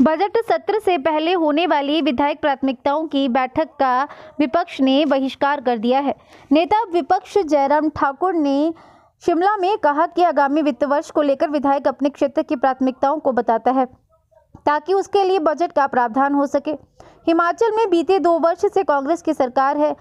Budget सत्र से पहले होने वाली विधायक प्राथमिकताओं की बैठक का विपक्ष ने बहिष्कार कर दिया है। नेता विपक्ष जयराम ठाकुर ने शिमला में कहा कि आगामी वित्त वर्ष को लेकर विधायक अपने क्षेत्र की प्राथमिकताओं को बताता है ताकि उसके लिए बजट का प्रावधान हो सके। हिमाचल में बीते 2 वर्ष से कांग्रेस की सरकार है,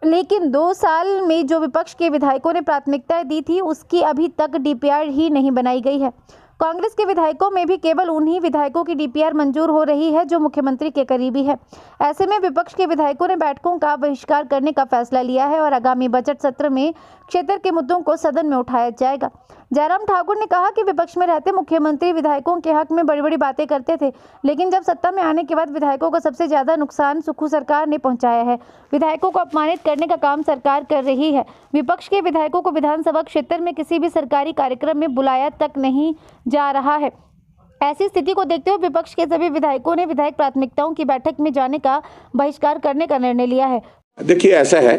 लेकिन 2 साल में जो विपक्ष के विधायकों ने प्राथमिकताएं दी थी उसकी अभी तक डीपीआर ही नहीं बनाई गई है। कांग्रेस के विधायकों में भी केवल उन्हीं विधायकों की डीपीआर मंजूर हो रही है जो मुख्यमंत्री के करीबी है। ऐसे में विपक्ष के विधायकों ने बैठकों का बहिष्कार करने का फैसला लिया है और आगामी बजट सत्र में क्षेत्र के मुद्दों को सदन में उठाया जाएगा। जयराम ठाकुर ने कहा कि विपक्ष में रहते मुख्यमंत्री विधायकों के हक में बड़ी बड़ी बातें करते थे, लेकिन जब सत्ता में आने के बाद विधायकों को सबसे ज्यादा नुकसान सुक्खू सरकार ने पहुंचाया है। विधायकों को अपमानित करने का काम सरकार कर रही है। विपक्ष के विधायकों को विधानसभा क्षेत्र में किसी भी सरकारी कार्यक्रम में बुलाया तक नहीं जा रहा है। ऐसी स्थिति को देखते हुए विपक्ष के सभी विधायकों ने विधायक प्राथमिकताओं की बैठक में जाने का बहिष्कार करने का निर्णय लिया है। देखिए, ऐसा है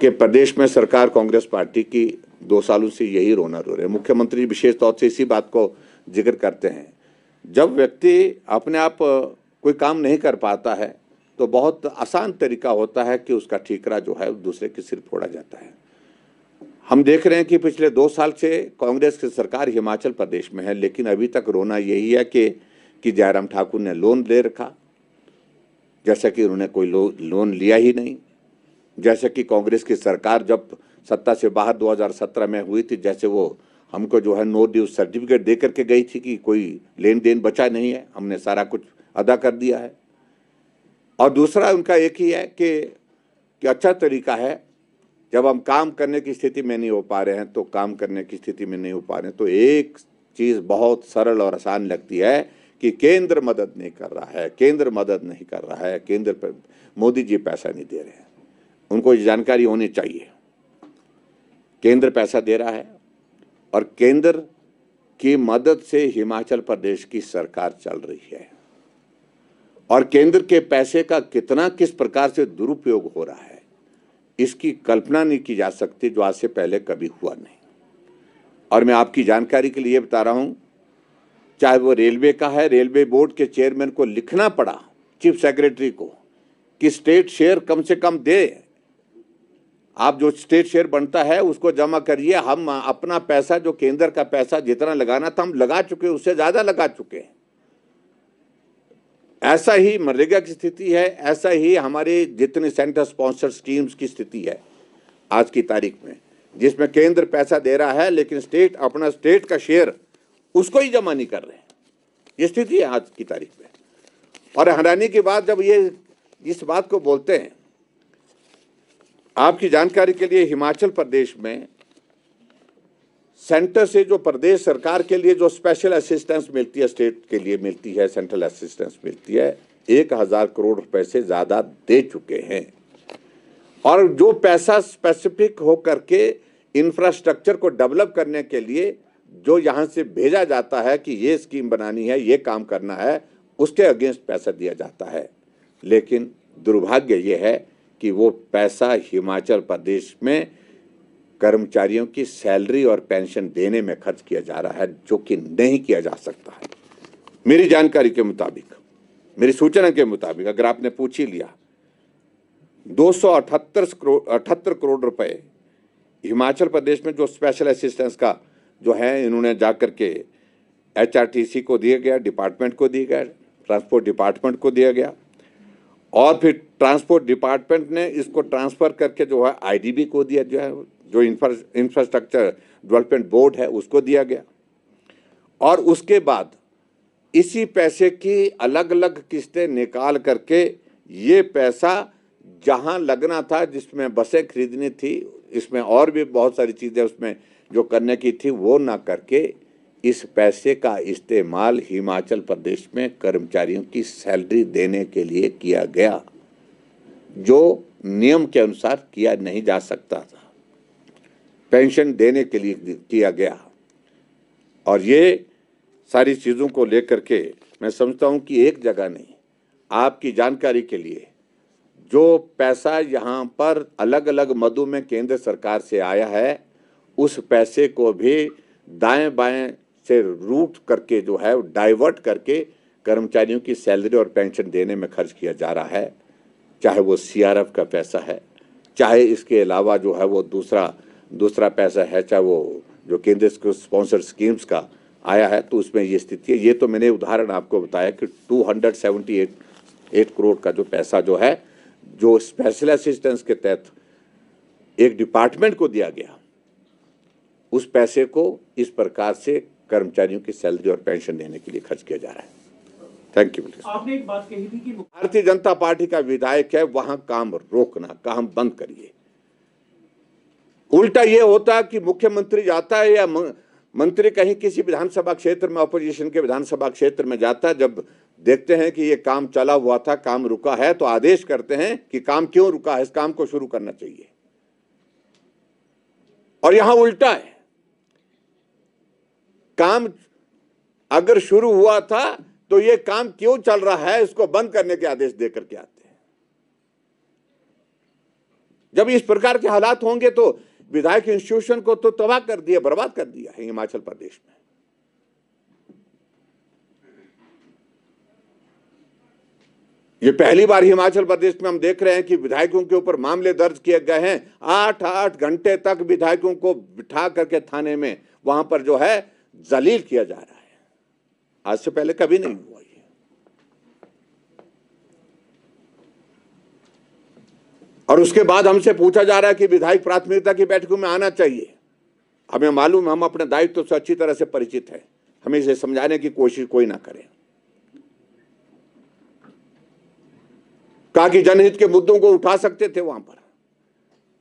कि प्रदेश में सरकार कांग्रेस पार्टी की 2 सालों से यही रोना रो रहे हैं। मुख्यमंत्री विशेष तौर से इसी बात को जिक्र करते हैं। जब व्यक्ति अपने आप कोई काम नहीं कर पाता है तो बहुत आसान तरीका होता है कि उसका ठीकरा जो है दूसरे के सिर फोड़ा जाता है। हम देख रहे हैं कि पिछले 2 साल से कांग्रेस की सरकार हिमाचल प्रदेश में है, लेकिन अभी तक रोना यही है कि जयराम ठाकुर ने लोन ले रखा, जैसा कि उन्होंने कोई लोन लिया ही नहीं। जैसे कि कांग्रेस की सरकार जब सत्ता से बाहर 2017 में हुई थी, जैसे वो हमको जो है नो ड्यू सर्टिफिकेट दे करके गई थी कि कोई लेन देन बचा नहीं है, हमने सारा कुछ अदा कर दिया है। और दूसरा उनका एक ही है कि अच्छा तरीका है, जब हम काम करने की स्थिति में नहीं हो पा रहे हैं तो काम करने की स्थिति में नहीं हो पा रहे हैं तो एक चीज़ बहुत सरल और आसान लगती है कि केंद्र मदद नहीं कर रहा है, केंद्र मदद नहीं कर रहा है, केंद्र पर मोदी जी पैसा नहीं दे रहे हैं। उनको ये जानकारी होनी चाहिए, केंद्र पैसा दे रहा है और केंद्र की मदद से हिमाचल प्रदेश की सरकार चल रही है और केंद्र के पैसे का कितना किस प्रकार से दुरुपयोग हो रहा है इसकी कल्पना नहीं की जा सकती, जो आज से पहले कभी हुआ नहीं। और मैं आपकी जानकारी के लिए बता रहा हूं, चाहे वो रेलवे का है, रेलवे बोर्ड के चेयरमैन को लिखना पड़ा चीफ सेक्रेटरी को कि स्टेट शेयर कम से कम दे, आप जो स्टेट शेयर बनता है उसको जमा करिए। हम अपना पैसा, जो केंद्र का पैसा जितना लगाना था हम लगा चुके, उससे ज्यादा लगा चुके हैं। ऐसा ही मनरेगा की स्थिति है, ऐसा ही हमारे जितने सेंटर स्पॉन्सर स्कीम्स की स्थिति है आज की तारीख में, जिसमें केंद्र पैसा दे रहा है लेकिन स्टेट अपना स्टेट का शेयर उसको ही जमा नहीं कर रहे हैं। ये स्थिति है आज की तारीख में। और हैरानी की बात, जब ये इस बात को बोलते हैं, आपकी जानकारी के लिए हिमाचल प्रदेश में सेंटर से जो प्रदेश सरकार के लिए जो स्पेशल असिस्टेंस मिलती है, स्टेट के लिए मिलती है, सेंट्रल असिस्टेंस मिलती है, 1000 करोड़ रुपए से ज्यादा दे चुके हैं। और जो पैसा स्पेसिफिक हो करके इंफ्रास्ट्रक्चर को डेवलप करने के लिए जो यहां से भेजा जाता है कि ये स्कीम बनानी है, ये काम करना है, उसके अगेंस्ट पैसा दिया जाता है। लेकिन दुर्भाग्य ये है कि वो पैसा हिमाचल प्रदेश में कर्मचारियों की सैलरी और पेंशन देने में खर्च किया जा रहा है, जो कि नहीं किया जा सकता है। मेरी जानकारी के मुताबिक, मेरी सूचना के मुताबिक, अगर आपने पूछ ही लिया, 278 करोड़ रुपए हिमाचल प्रदेश में जो स्पेशल असिस्टेंस का जो है, इन्होंने जाकर के HRTC को दिया गया, डिपार्टमेंट को दिया गया, ट्रांसपोर्ट डिपार्टमेंट को दिया गया और फिर ट्रांसपोर्ट डिपार्टमेंट ने इसको ट्रांसफर करके जो है IDB को दिया, जो इंफ्रास्ट्रक्चर डेवलपमेंट बोर्ड है उसको दिया गया। और उसके बाद इसी पैसे की अलग अलग किस्तें निकाल करके ये पैसा जहां लगना था, जिसमें बसें खरीदनी थी, इसमें और भी बहुत सारी चीज़ें उसमें जो करने की थी, वो ना करके इस पैसे का इस्तेमाल हिमाचल प्रदेश में कर्मचारियों की सैलरी देने के लिए किया गया, जो नियम के अनुसार किया नहीं जा सकता था। पेंशन देने के लिए किया गया। और ये सारी चीज़ों को लेकर के मैं समझता हूं कि एक जगह नहीं, आपकी जानकारी के लिए, जो पैसा यहाँ पर अलग अलग मदों में केंद्र सरकार से आया है, उस पैसे को भी दाएं बाएं से रूट करके जो है डाइवर्ट करके कर्मचारियों की सैलरी और पेंशन देने में खर्च किया जा रहा है, चाहे वो सीआरएफ का पैसा है, चाहे इसके अलावा जो है वो दूसरा पैसा है, चाहे वो जो केंद्र के स्पॉन्सर स्कीम्स का आया है, तो उसमें ये स्थिति है। ये तो मैंने उदाहरण आपको बताया कि 278 करोड़ का जो पैसा जो है, जो स्पेशल असिस्टेंस के तहत एक डिपार्टमेंट को दिया गया, उस पैसे को इस प्रकार से कर्मचारियों की सैलरी और पेंशन देने के लिए खर्च किया जा रहा है। Thank you. आपने एक बात कही थी कि भारतीय जनता पार्टी का विधायक है, वहां काम रोकना, काम बंद करिए। उल्टा ये होता कि मुख्यमंत्री जाता है या मंत्री कहीं किसी विधानसभा क्षेत्र में, ऑपोजिशन के विधानसभा क्षेत्र में जाता है, जब देखते हैं कि ये काम चला हुआ था, काम रुका है, तो आदेश करते हैं कि काम क्यों रुका है, इस काम को शुरू करना चाहिए। और यहां उल्टा है, काम अगर शुरू हुआ था तो ये काम क्यों चल रहा है, इसको बंद करने के आदेश देकर के आते हैं। जब इस प्रकार के हालात होंगे तो विधायक इंस्टीट्यूशन को तो तबाह कर दिया, बर्बाद कर दिया है हिमाचल प्रदेश में। ये पहली बार हिमाचल प्रदेश में हम देख रहे हैं कि विधायकों के ऊपर मामले दर्ज किए गए हैं। 8-8 घंटे तक विधायकों को बिठा करके थाने में वहां पर जो है जलील किया जा रहा है। आज से पहले कभी नहीं हुआ ये। और उसके बाद हमसे पूछा जा रहा है कि विधायक प्राथमिकता की बैठकों में आना चाहिए। हमें मालूम है, हम अपने दायित्व से अच्छी तरह से परिचित हैं, हमें इसे समझाने की कोशिश कोई ना करे। कहा कि जनहित के मुद्दों को उठा सकते थे, वहां पर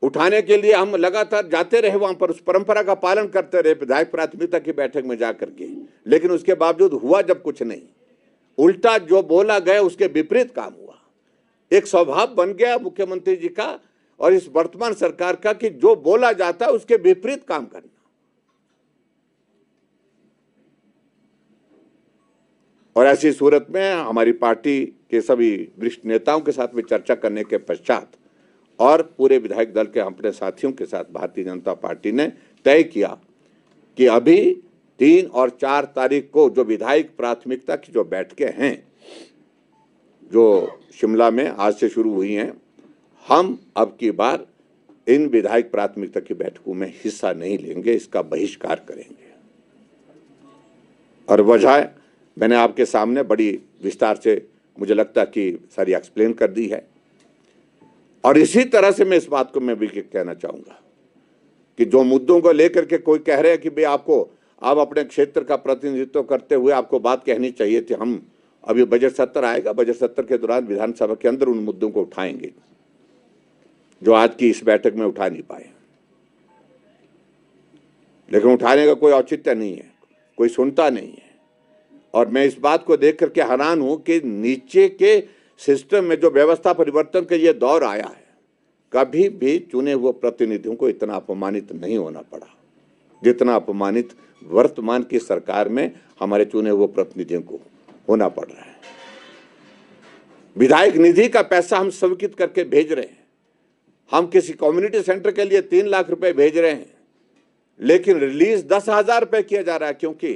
उठाने के लिए हम लगातार जाते रहे, वहां पर उस परंपरा का पालन करते रहे, विधायक प्राथमिकता की बैठक में जाकर के। लेकिन उसके बावजूद हुआ जब कुछ नहीं, उल्टा जो बोला गया उसके विपरीत काम हुआ। एक स्वभाव बन गया मुख्यमंत्री जी का और इस वर्तमान सरकार का कि जो बोला जाता है उसके विपरीत काम करना। और ऐसी सूरत में हमारी पार्टी के सभी वरिष्ठ नेताओं के साथ में चर्चा करने के पश्चात और पूरे विधायक दल के अपने साथियों के साथ भारतीय जनता पार्टी ने तय किया कि अभी 3 और 4 तारीख को जो विधायक प्राथमिकता की जो बैठकें हैं, जो शिमला में आज से शुरू हुई हैं, हम अब की बार इन विधायक प्राथमिकता की बैठकों में हिस्सा नहीं लेंगे, इसका बहिष्कार करेंगे। और वजह मैंने आपके सामने बड़ी विस्तार से मुझे लगता कि सारी एक्सप्लेन कर दी है। और इसी तरह से मैं इस बात को मैं भी कहना चाहूंगा कि जो मुद्दों को लेकर के कोई कह रहे हैं कि भाई आप अपने क्षेत्र का प्रतिनिधित्व करते हुए आपको बात कहनी चाहिए थी, हम अभी बजट सत्र आएगा, बजट सत्र के दौरान विधानसभा के अंदर उन मुद्दों को उठाएंगे जो आज की इस बैठक में उठा नहीं पाए। लेकिन उठाने का कोई औचित्य नहीं है, कोई सुनता नहीं है। और मैं इस बात को देख करके हैरान हूं कि नीचे के सिस्टम में जो व्यवस्था परिवर्तन का ये दौर आया है, कभी भी चुने हुए प्रतिनिधियों को इतना अपमानित नहीं होना पड़ा जितना अपमानित वर्तमान की सरकार में हमारे चुने हुए प्रतिनिधियों को होना पड़ रहा है। विधायक निधि का पैसा हम स्वीकृत करके भेज रहे हैं, हम किसी कम्युनिटी सेंटर के लिए 3 लाख रुपए भेज रहे हैं, लेकिन रिलीज 10,000 रुपए किया जा रहा है, क्योंकि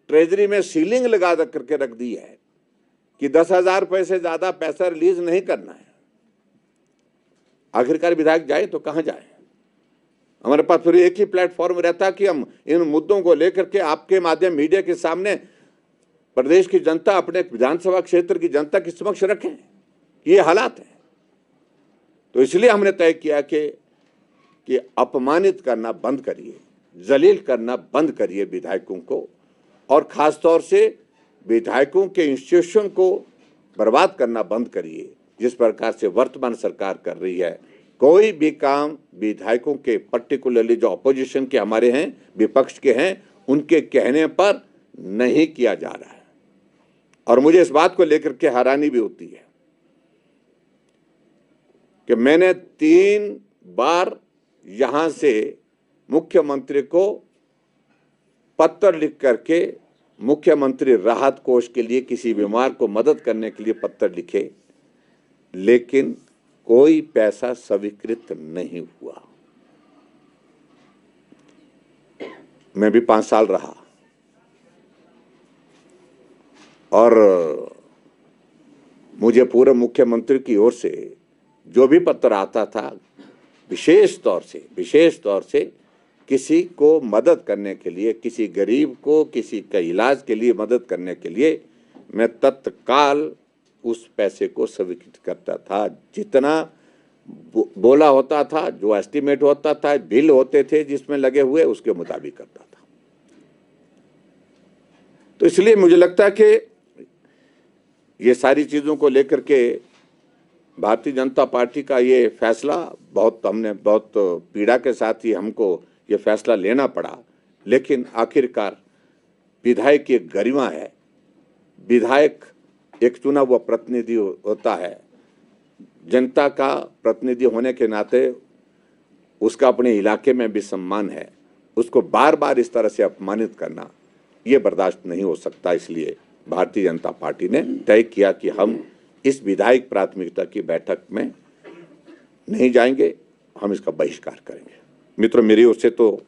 ट्रेजरी में सीलिंग लगा करके रख दी है कि 10,000 रुपए से ज्यादा पैसा रिलीज नहीं करना है। आखिरकार विधायक जाए तो कहां जाए? हमारे पास फिर एक ही प्लेटफॉर्म रहता कि हम इन मुद्दों को लेकर के आपके माध्यम मीडिया के सामने प्रदेश की जनता, अपने विधानसभा क्षेत्र की जनता के समक्ष रखें। ये हालात है, तो इसलिए हमने तय किया कि अपमानित करना बंद करिए, जलील करना बंद करिए विधायकों को, और खासतौर से विधायकों के इंस्टीट्यूशन को बर्बाद करना बंद करिए जिस प्रकार से वर्तमान सरकार कर रही है। कोई भी काम विधायकों के, पर्टिकुलरली जो अपोजिशन के हमारे हैं, विपक्ष के हैं, उनके कहने पर नहीं किया जा रहा है। और मुझे इस बात को लेकर के हैरानी भी होती है कि मैंने 3 बार यहां से मुख्यमंत्री को पत्र लिख करके मुख्यमंत्री राहत कोष के लिए किसी बीमार को मदद करने के लिए पत्र लिखे, लेकिन कोई पैसा स्वीकृत नहीं हुआ। मैं भी 5 साल रहा और मुझे पूर्व मुख्यमंत्री की ओर से जो भी पत्र आता था, विशेष तौर से किसी को मदद करने के लिए, किसी गरीब को किसी का इलाज के लिए मदद करने के लिए मैं तत्काल उस पैसे को स्वीकृत करता था। जितना बोला होता था, जो एस्टिमेट होता था, बिल होते थे जिसमें लगे हुए, उसके मुताबिक करता था। तो इसलिए मुझे लगता है कि ये सारी चीज़ों को लेकर के भारतीय जनता पार्टी का ये फैसला हमने बहुत पीड़ा के साथ ही हमको ये फैसला लेना पड़ा, लेकिन आखिरकार विधायक की एक गरिमा है। विधायक एक चुना हुआ प्रतिनिधि होता है, जनता का प्रतिनिधि होने के नाते उसका अपने इलाके में भी सम्मान है। उसको बार बार इस तरह से अपमानित करना ये बर्दाश्त नहीं हो सकता। इसलिए भारतीय जनता पार्टी ने तय किया कि हम इस विधायक प्राथमिकता की बैठक में नहीं जाएंगे, हम इसका बहिष्कार करेंगे। मित्रों, मेरी ओर से तो